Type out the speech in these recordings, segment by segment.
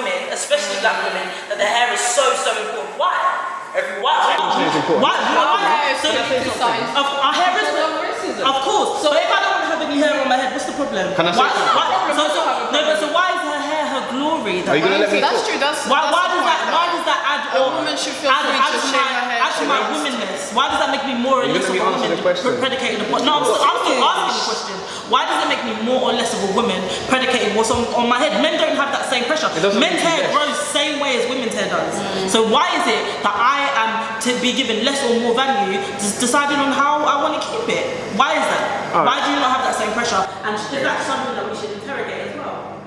women, especially black women, that their hair is so important. Why? Why? So our hair is of course. So if I don't want to have any hair on my head, what's the problem? Can I say so why is her hair her glory? Are you gonna let me? That's true. Why does that add a woman should feel free to shave her hair? Add to my womanness? Why does that make me more or less of a woman predicated upon? No, I'm still asking the question. Why does it make me more or less of a woman predicated what's on my head? Men don't have that same pressure. Men's hair grows the same way as women's hair does. So why is it that I am to be given less or more value deciding on how I want to keep it? Why is that? Why do you not have that same pressure? And is that something that we should interrogate as well?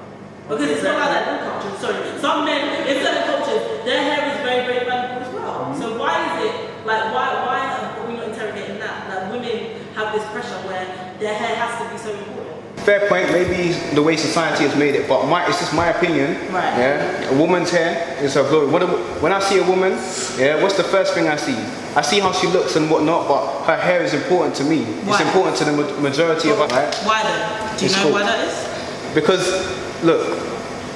Because it's not like that in all cultures. Sorry, some men in certain cultures, their hair is very, very valuable as well. So why is it like why are we not interrogating that? That women have this pressure where their hair has to be so important. Fair point, maybe the way society has made it, but it's just my opinion. Right. Yeah, a woman's hair is her glory. When I see a woman, yeah, what's the first thing I see? I see how she looks and whatnot, but her hair is important to me. Why? It's important to the majority of us, right? Why then? Do you know why that is? Because, look,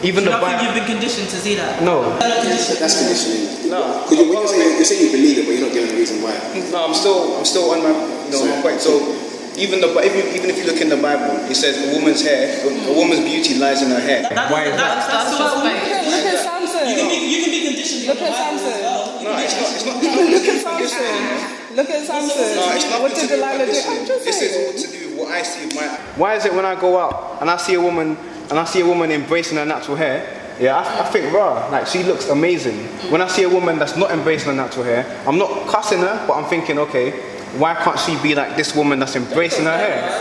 even the Bible. You've been conditioned to see that. No. That's conditioning. No. Because you're saying you believe it, but you're not giving a reason why. No, I'm still on my point. So. Even if you look in the Bible, it says a woman's hair, a woman's beauty lies in her hair. Why is that? That's just fake. Look at Samson. You can be conditioned. Look at Samson. No, it's not. Look at Samson. Look at Samson. No, it's not. What did Delilah do? I'm just This is all to do with what I see of my. Why is it when I go out and I see a woman embracing her natural hair? Yeah, I think, like she looks amazing. When I see a woman that's not embracing her natural hair, I'm not cussing her, but I'm thinking, okay, why can't she be like this woman that's embracing her hair?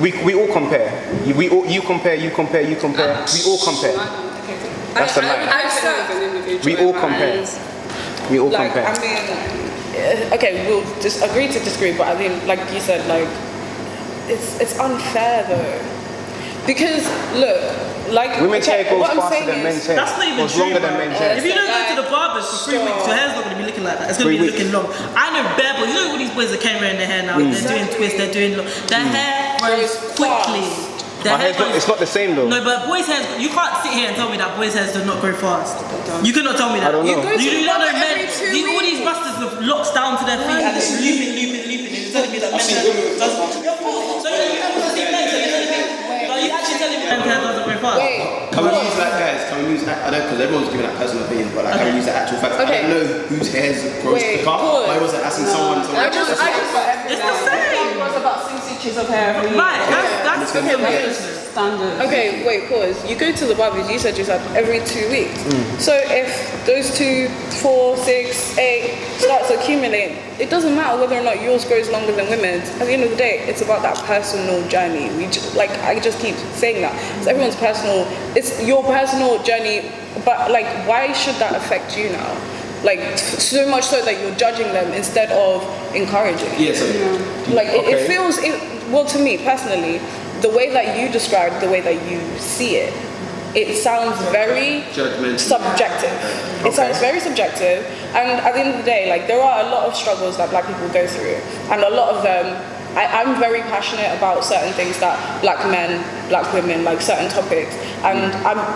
We all compare. You compare. We all compare. That's the line. We all compare. We all compare. I mean, okay, we'll just agree to disagree, but I mean, like you said, like it's unfair though, because look. Like, women's hair goes faster than men's hair. That's not even goes true. Longer than men's hair. If you don't go to the barbers for 3 weeks, your hair's not going to be looking like that. It's going to be looking long. I know bare boys. You know all these boys that came around their hair now. They're doing twists. They're doing long. Their hair grows quickly. It's not the same though. No, but boys' hairs. You can't sit here and tell me that boys' hairs do not grow fast. You cannot tell me that. I don't know. You don't know men. All these busters with locks down to their feet and it's looping. You're telling me that men. So you don't want to see men. You actually telling me men's hair doesn't grow fast. Can we use that, guys? Can we use that? I don't, because everyone's giving that personal opinion, but like, can we use the actual facts? I don't know whose hairs grows quicker. Why was it asking someone? It's the same. It was about 6 inches of hair every year. Right, that's standard. Okay, wait, pause. You go to the barbers, you said every 2 weeks. So if those 2, 4, 6, 8 starts accumulating, it doesn't matter whether or not yours grows longer than women's. At the end of the day, it's about that personal journey. I just keep saying that. It's everyone's personal. It's your personal journey, but like, why should that affect you now? Like, so much so that you're judging them instead of encouraging. Yes. Like, it feels, well, to me personally, the way that you describe the way that you see it, it sounds very subjective. It sounds very subjective, and at the end of the day, like, there are a lot of struggles that black people go through, and a lot of them, I'm very passionate about certain things that black men, black women, like certain topics, and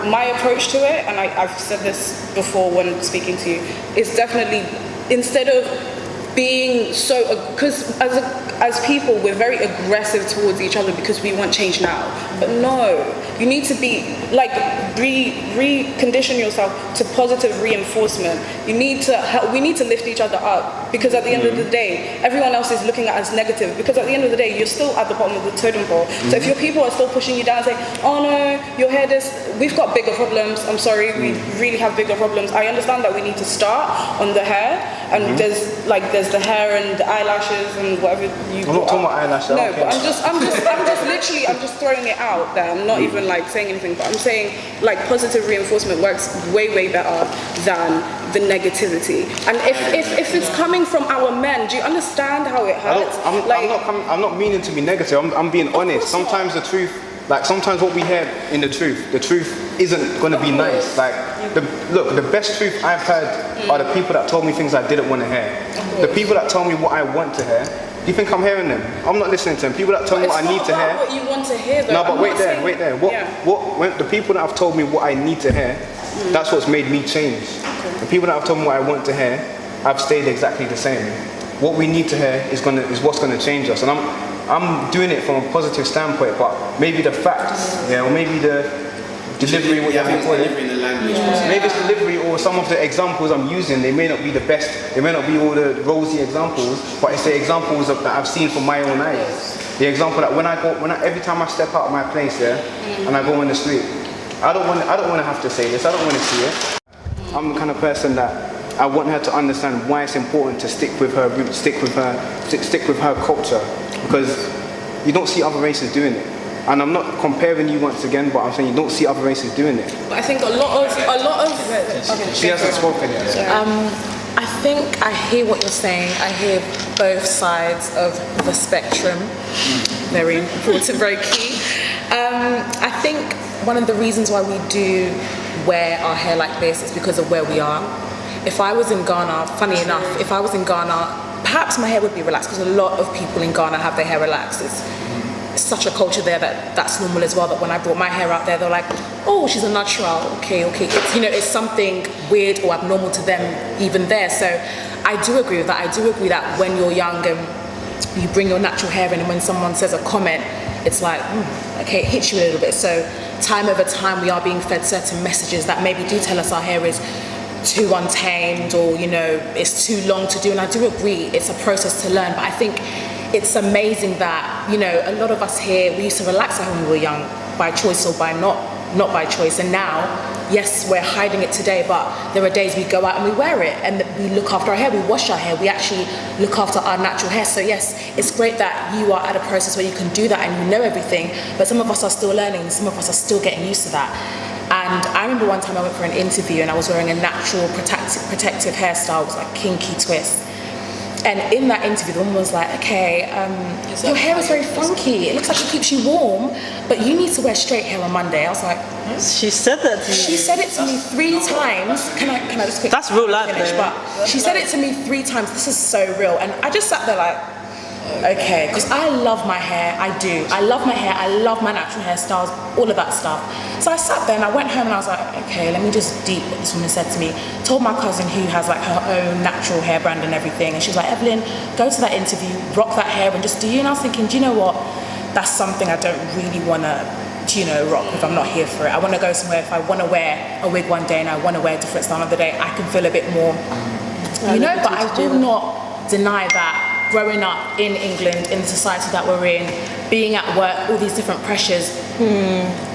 my approach to it, and I've said this before when speaking to you, is definitely, instead of being so, because as people we're very aggressive towards each other because we want change now, but no, you need to be like recondition yourself to positive reinforcement. We need to lift each other up, because at the end of the day everyone else is looking at us negative, because at the end of the day you're still at the bottom of the totem pole. So if your people are still pushing you down and saying, oh no, your hair this, we've got bigger problems, I'm sorry, we really have bigger problems. I understand that we need to start on the hair, and there's the hair and the eyelashes and whatever you. I'm not talking about eyelashes. No, but I'm just throwing it out there. I'm not even like saying anything, but I'm saying like positive reinforcement works way better than the negativity. And if it's coming from our men, do you understand how it hurts? I'm not meaning to be negative. I'm being honest. Sometimes the truth. Like, sometimes what we hear in the truth isn't going to be nice. Like, the best truth I've heard are the people that told me things I didn't want to hear. The people that tell me what I want to hear, do you think I'm hearing them? I'm not listening to them. People that tell me what I need to hear. What you want to hear, though. No, but wait there. When the people that have told me what I need to hear, That's what's made me change. The people that have told me what I want to hear, I've stayed exactly the same. What we need to hear is what's gonna change us. And I'm doing it from a positive standpoint, but maybe the facts, or maybe the delivery, what you have to call it. In the language. Maybe it's delivery, or some of the examples I'm using, they may not be the best, they may not be all the rosy examples, but it's the examples that I've seen from my own eyes. The example that every time I step out of my place, and I go on the street, I don't want to have to say this, I don't want to see it. I'm the kind of person that I want her to understand why it's important to stick with her roots, stick with her culture, because you don't see other races doing it. And I'm not comparing you once again, but I'm saying you don't see other races doing it. But I think a lot of. She hasn't spoken yet. I think I hear what you're saying. I hear both sides of the spectrum. Very important, very key. I think one of the reasons why we do wear our hair like this is because of where we are. If I was in Ghana, funny enough, if I was in Ghana, perhaps my hair would be relaxed, because a lot of people in Ghana have their hair relaxed. It's such a culture there that's normal as well, that when I brought my hair out there, they're like, oh, she's a natural, okay. It's something weird or abnormal to them even there. So I do agree with that. I do agree that when you're young and you bring your natural hair in, and when someone says a comment, it's like, okay, it hits you a little bit. So time over time, we are being fed certain messages that maybe do tell us our hair is too untamed, or it's too long to do. And I do agree, it's a process to learn, but I think it's amazing that a lot of us here, we used to relax our hair when we were young, by choice or by not by choice. And now, yes, we're hiding it today, but there are days we go out and we wear it, and we look after our hair, we wash our hair, we actually look after our natural hair. So yes, it's great that you are at a process where you can do that and you know everything, but some of us are still learning, some of us are still getting used to that. And I remember one time I went for an interview and I was wearing a natural protective hairstyle, it was like kinky twist. And in that interview, the woman was like, okay, your hair is very funky. It looks like it keeps you warm, but you need to wear straight hair on Monday. I was like, she said that to you. She said it to me 3 times. Can I just quickly? That's real life, finish? But she said it to me 3 times. This is so real. And I just sat there like, okay, because I love my hair, I do. I love my hair, I love my natural hairstyles, all of that stuff. So I sat there and I went home and I was like, okay, let me just deep what this woman said to me. Told my cousin, who has like her own natural hair brand and everything, and she was like, Evelyn, go to that interview, rock that hair and just do you. And I was thinking, do you know what? That's something I don't really want to, rock if I'm not here for it. I want to go somewhere, if I want to wear a wig one day and I want to wear a different style another day, I can feel a bit more, but I will not deny that growing up in England, in the society that we're in, being at work, all these different pressures,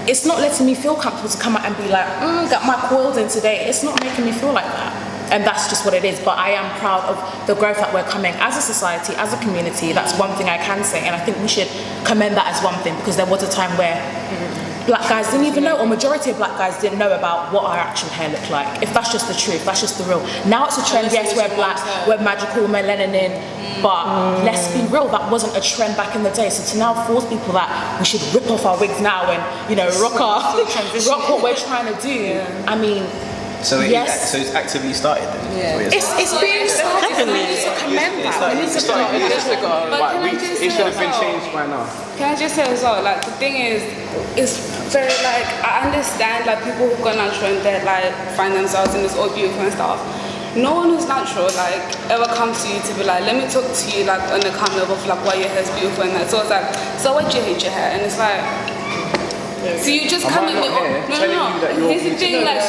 it's not letting me feel comfortable to come out and be like, got my coils in today. It's not making me feel like that. And that's just what it is. But I am proud of the growth that we're coming as a society, as a community. That's one thing I can say. And I think we should commend that as one thing, because there was a time where black guys didn't even know, or majority of black guys didn't know about what our actual hair looked like. If that's just the truth, that's just the real. Now it's a trend, yes, we're black, we're magical, we're melanin, but let's be real, that wasn't a trend back in the day. So to now force people that we should rip off our wigs now and, rock what we're trying to do, I mean, so yes. So it's actively started then? Yeah. It's being started. We need to commend that. We need to start years ago. It should have been changed by now. Can I just say as well, like the thing is, it's very like, I understand like people who've gone natural and they like find themselves in this all beautiful and stuff. No one who's natural like ever comes to you to be like, let me talk to you like on the calm level of like why your hair's beautiful and that. So it's like, so why do you hate your hair? And it's like, so you just come in with here's the thing, like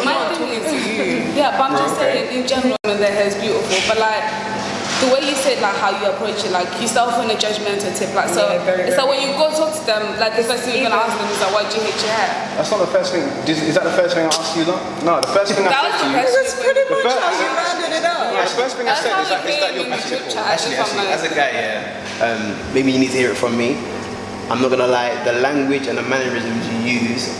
my thing is but I'm just saying in general their hair is beautiful, but like the way you said like how you approach it, like you start off in a judgmental tip, like so it's like when you go talk to them, like the first thing you're gonna ask them is like, why do you hate your hair? That's not the first thing. Is that the first thing I asked you though? No, the first thing I said to you. That's pretty much how you rounded it up. The first thing I said is that you're beautiful. Actually, as a guy, maybe you need to hear it from me. I'm not gonna lie, the language and the mannerisms you use,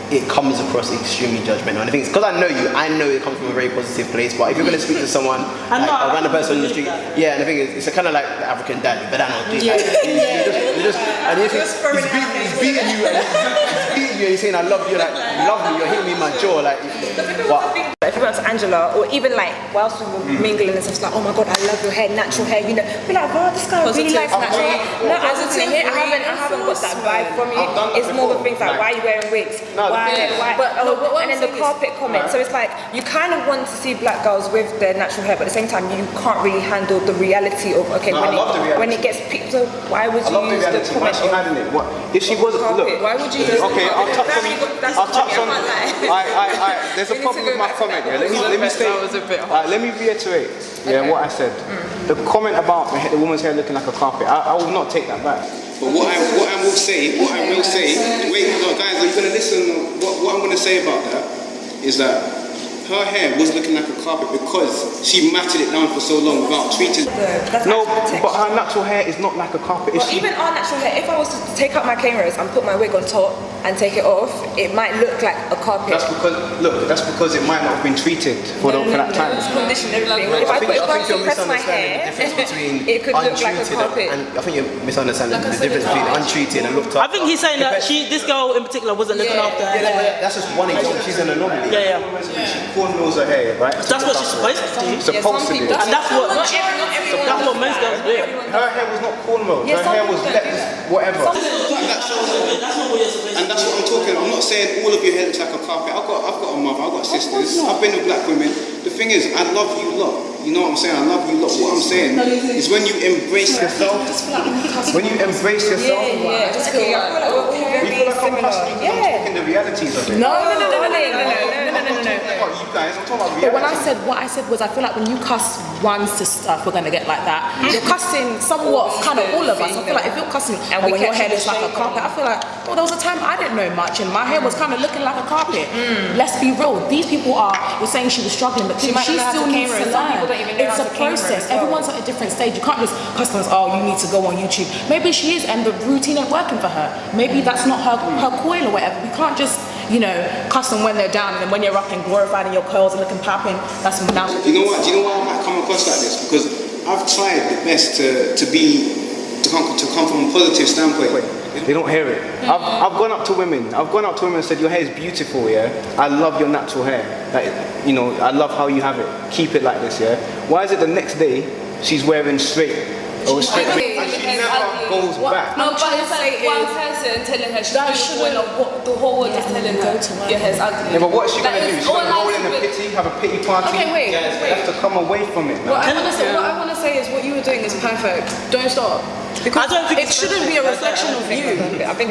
it comes across extremely judgmental. And the thing is, because I know you, I know it comes from a very positive place, but if you're gonna speak to someone, like a random person on the street, and the thing is, it's a kind of like the African dad, you better not do that. And if he's beating you and he's saying, I love you, like, love me, you're hitting me in my jaw, like, but If you went to Angela, or even like whilst we were mingling and stuff, like, oh my god, I love your hair, natural hair, you know, be like, wow, this guy really likes natural hair. No, I haven't got that vibe from you. It's more the things like, why are you wearing wigs? Why? And then the carpet comment. So it's like you kind of want to see black girls with their natural hair, but at the same time you can't really handle the reality of when it gets picked. So why would you use the comment? She had in it. What if she wasn't? Look. Why would you use okay, I'll touch on. There's a problem with my comment. Yeah, let me say. Let me reiterate. Yeah, what I said. The comment about the woman's hair looking like a carpet. I will not take that back. But what I will say, wait, no, guys, are you gonna listen? What I'm gonna say about that is that her hair was looking like a carpet because she matted it down for so long without treating. No, but her natural hair is not like a carpet. Well, even our natural hair, if I was to take out my cane rows and put my wig on top and take it off, it might look like a carpet. That's because it might not have been treated for that time. It's conditioned everything. If I press my hair, it could look like a carpet. And I think you're misunderstanding the difference between untreated and looked up. I think he's saying that this girl in particular wasn't looking after her hair. That's just one example. She's an anomaly. She cornrows her hair, right? That's what she's supposed to do. Supposed to do. And that's what most girls do. Her hair was not cornrowed. Her hair was whatever. That's not what you're supposed to do. And that's what I'm talking. I'm not saying all of your hair looks like a carpet. I've got a mother. I've got sisters. I've been with black women. The thing is, I love you lot. You know what I'm saying? I love you lot. What I'm saying is when you embrace yourself. When you embrace yourself. Yeah. You feel like I'm talking the realities of it. No. You guys, I'm talking about But reality. what I said was, I feel like when you cuss one sister, we're gonna get like that. You're cussing somewhat, kind of all of us. I feel like if you're cussing, when your hair is like a carpet, I feel like, there was a time I didn't know much, and my hair was kind of looking like a carpet. Let's be real. These people you're saying she was struggling, but she still needs to learn. It's a process. Everyone's at a different stage. You can't just cuss them as, oh, you need to go on YouTube. Maybe she is, and the routine ain't working for her. Maybe that's not her coil or whatever. We can't just, cuss them when they're down, and then when you're up and glorified in your curls and looking popping, that's now. Do you know why I might come across like this? Because I've tried the best to come from a positive standpoint. They don't hear it. I've gone up to women. And said, your hair is beautiful, yeah. I love your natural hair. I love how you have it. Keep it like this, yeah. Why is it the next day she's wearing straight? And she never goes back. No, but it's like one person telling her she's beautiful, and the whole world is telling her your hair's ugly. Yeah, but what is she gonna do? She's gonna roll in a pity, have a pity party. Okay, wait. You have to come away from it. What I want to say is what you were doing is perfect. Don't stop. Because it shouldn't be a reflection of you.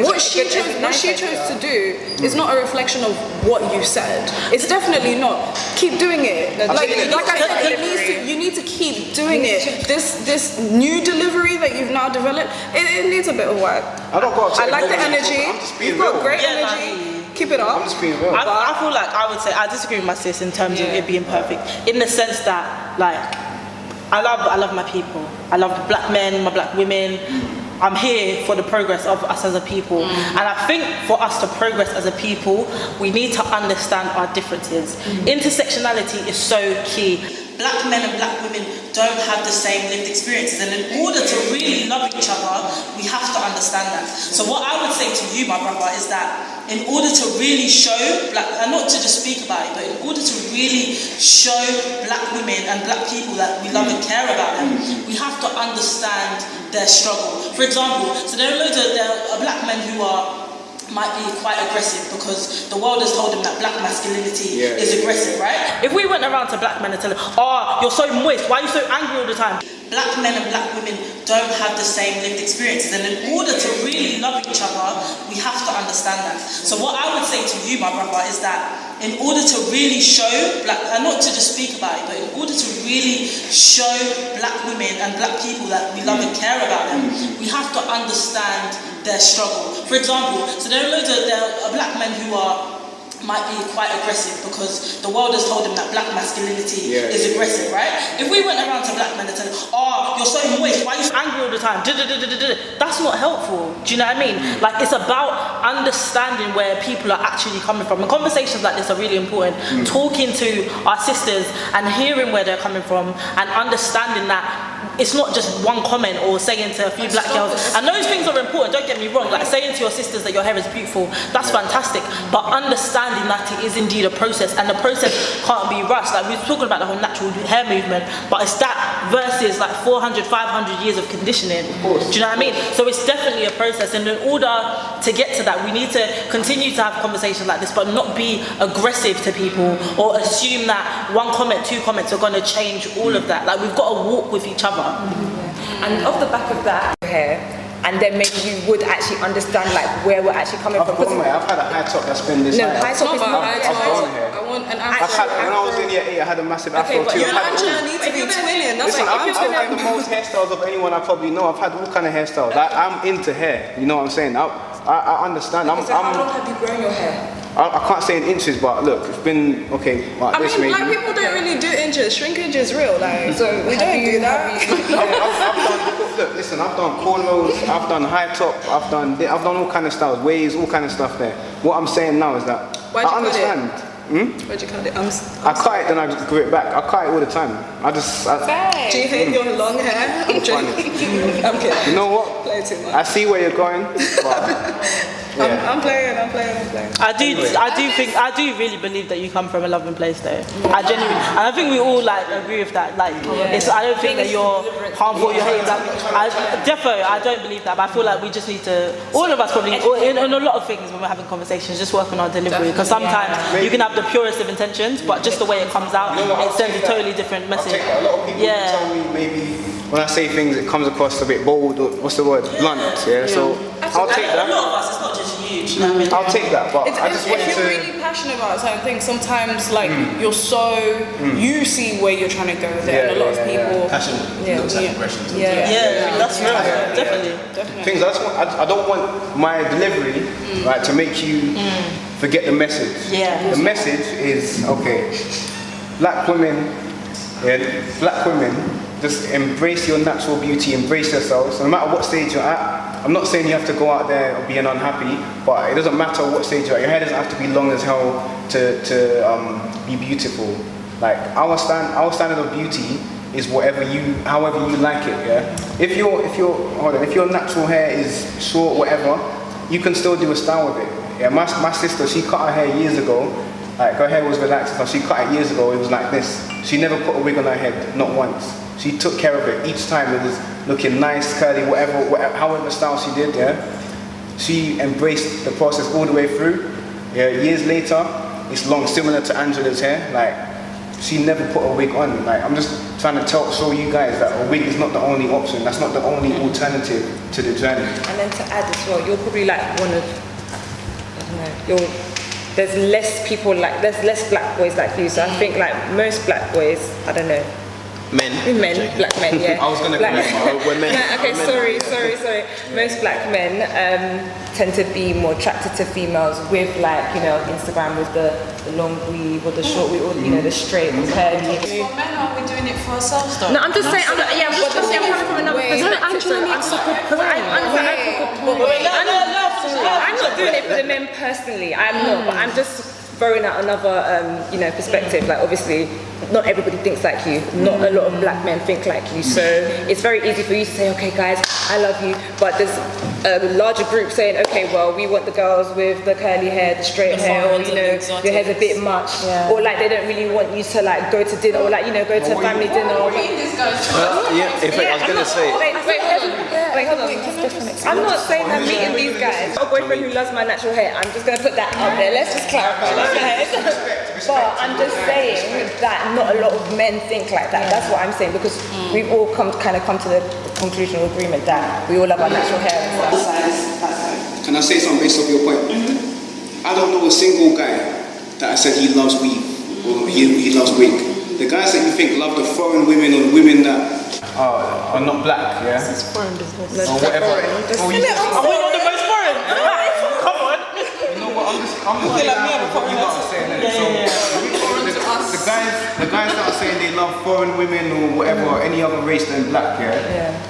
What she chose to do is not a reflection of what you said. It's definitely not. Keep doing it. Like I said, you need to keep doing it. This new delivery that you've now developed, it needs a bit of work. I like the energy. You've got great energy. Keep it up. I'm just being real. I feel like I would say I disagree with my sis in terms of it being perfect. In the sense that, like, I love my people. I love the black men, my black women. I'm here for the progress of us as a people. And I think for us to progress as a people, we need to understand our differences. Intersectionality is so key. Black men and black women don't have the same lived experiences, and in order to really love each other, we have to understand that. So what I would say to you, my brother, is that in order to really show black, and not to just speak about it, but in order to really show black women and black people that we love and care about them, we have to understand their struggle. For example, so there are black men who might be quite aggressive because the world has told them that black masculinity is aggressive, right? If we went around to black men and tell them, oh, you're so moist, why are you so angry all the time? Black men and black women don't have the same lived experiences, and in order to really love each other, we have to understand that. So what I would say to you, my brother, is that in order to really show black, and not to just speak about it, but in order to really show black women and black people that we love and care about them, we have to understand their struggle. For example, so there are black men who might be quite aggressive because the world has told them that black masculinity is aggressive, right? If we went around to black men and said, oh, you're so moist, why are you so angry all the time? That's not helpful. Do you know what I mean? Like, it's about understanding where people are actually coming from. And conversations like this are really important. Talking to our sisters and hearing where they're coming from and understanding that it's not just one comment or saying to a few black girls, and those things are important, don't get me wrong, like saying to your sisters that your hair is beautiful, that's fantastic, but understanding that it is indeed a process, and the process can't be rushed. Like we were talking about the whole natural hair movement, but it's that versus like 400, 500 years of conditioning. Do you know what I mean? So it's definitely a process, and in order to get to that, we need to continue to have conversations like this, but not be aggressive to people or assume that one comment, two comments are going to change all of that. Like we've got to walk with each other. And off the back of that, hair, and then maybe you would actually understand like where we're actually coming from. I've had a high top that's been this high. High top is not I've grown hair. I want an afro. When I was in year 8, I had a massive afro too. You actually need to be twinning. That's Listen, I've had the most hairstyles of anyone I probably know. I've had all kind of hairstyles. I'm into hair. You know what I'm saying? I understand. How long have you grown your hair? I can't say in inches, but look, it's been okay. Like I mean, black people don't really do inches. Shrinkage is real, like, so we don't do that. Look, listen, I've done cornrows, I've done high top, I've done all kind of styles, waves, all kind of stuff there. What I'm saying now is that I understand. Where'd you cut it? I cut it, then I just grew it back. I cut it all the time. Do you hate your long hair? I'm joking. I'm kidding. You know what? Play too much. I see where you're going, but yeah. I'm playing. I do really believe that you come from a loving place though. I genuinely, and I think we all like agree with that. Like, I don't think that you're harmful, you're hating. I don't believe that, but I feel like we just need to, all of us probably, in a lot of things when we're having conversations, just work on our delivery. Because sometimes you can have the purest of intentions, but just the way it comes out, it sends a totally different message. A lot of people tell me maybe when I say things, it comes across a bit bold, or what's the word? Blunt, yeah? So I'll take that. A lot of us, it's not just you. Do you know what I mean? I'll take that, but I just wanted to... If you're really passionate about certain things, sometimes like you're so... You see where you're trying to go there, and a lot of people... Passion looks like aggression. That's real, definitely. Things I don't want my delivery right to make you forget the message. The message is black women, just embrace your natural beauty, embrace yourselves. No matter what stage you're at, I'm not saying you have to go out there being unhappy, but it doesn't matter what stage you're at. Your hair doesn't have to be long as hell to be beautiful. Like our standard of beauty is however you like it. Yeah. If your natural hair is short, whatever, you can still do a style with it. Yeah. My sister, she cut her hair years ago. Like her hair was relaxed, but she cut it years ago. It was like this. She never put a wig on her head, not once. She took care of it. Each time it was looking nice, curly, however style she did. Yeah. She embraced the process all the way through. Yeah. Years later, it's long, similar to Angela's hair. Like she never put a wig on. Like I'm just trying to show you guys that a wig is not the only option. That's not the only alternative to the journey. And then to add as well, you're probably like one of, there's less less black boys like you. So I think like most black boys, I don't know. Men, black men, yeah. I was gonna we're men. No, okay, sorry. Most black men tend to be more attracted to females with Instagram with the long weave or the short weave or the straight curly. For men, are we doing it for ourselves though? No, I'm just saying. I'm coming from another perspective. I'm not doing it for the men personally. I'm not, but I'm just throwing out another perspective. Like obviously not everybody thinks like you, not a lot of black men think like you, so it's very easy for you to say, okay guys, I love you, but there's a larger group saying, okay, well we want the girls with the curly hair, the straight hair, or your hair's a bit much, or like they don't really want you to like go to dinner, or like go to family dinner. I was gonna say. Wait, hold on. I'm not saying I'm meeting these guys. I've got a boyfriend who loves my natural hair. I'm just gonna put that out there. Let's just clarify that. But I'm just saying that not a lot of men think like that. That's what I'm saying, because we've all come to the conclusion or agreement that we all love our natural hair and stuff. Can I say something based off your point? I don't know a single guy that I said he loves weave or he loves wig. The guys that you think love the foreign women or the women that are not black, yeah? This is foreign business. Or whatever. Are we not the most foreign? Come on. You know what? I'm just what you lot are saying. The guys that are saying they love foreign women or whatever, any other race than black,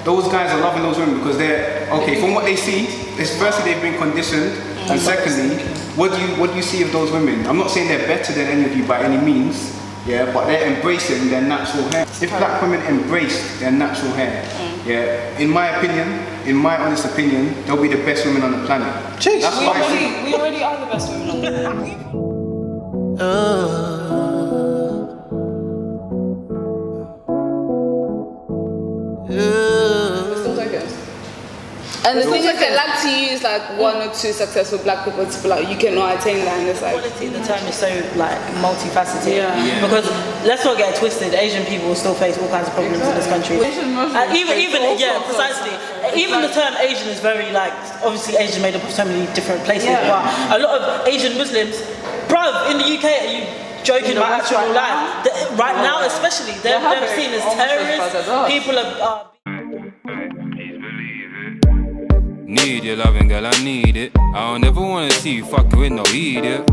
those guys are loving those women because they're from what they see. Is firstly they've been conditioned, and secondly, what do you see of those women? I'm not saying they're better than any of you by any means. Yeah, but they're embracing their natural hair. If black women embraced their natural hair, in my opinion, in my honest opinion, they'll be the best women on the planet. Jeez. That's what I think. We already are the best women on the planet. We're still tokens. And the thing is, they like to use like 1 or 2 successful black people to be like, you cannot attain that, and it's like. Quality, the term is so like multifaceted. Because let's not get it twisted. Asian people still face all kinds of problems in this country. Precisely. Even the term Asian is very like, obviously Asian made up of so many different places. But a lot of Asian Muslims, bruv, in the UK, are you joking about actual life? Right now, especially, they're seen as terrorists. People are. Need your loving, girl, I need it. I don't ever wanna see you fucking with no idiot.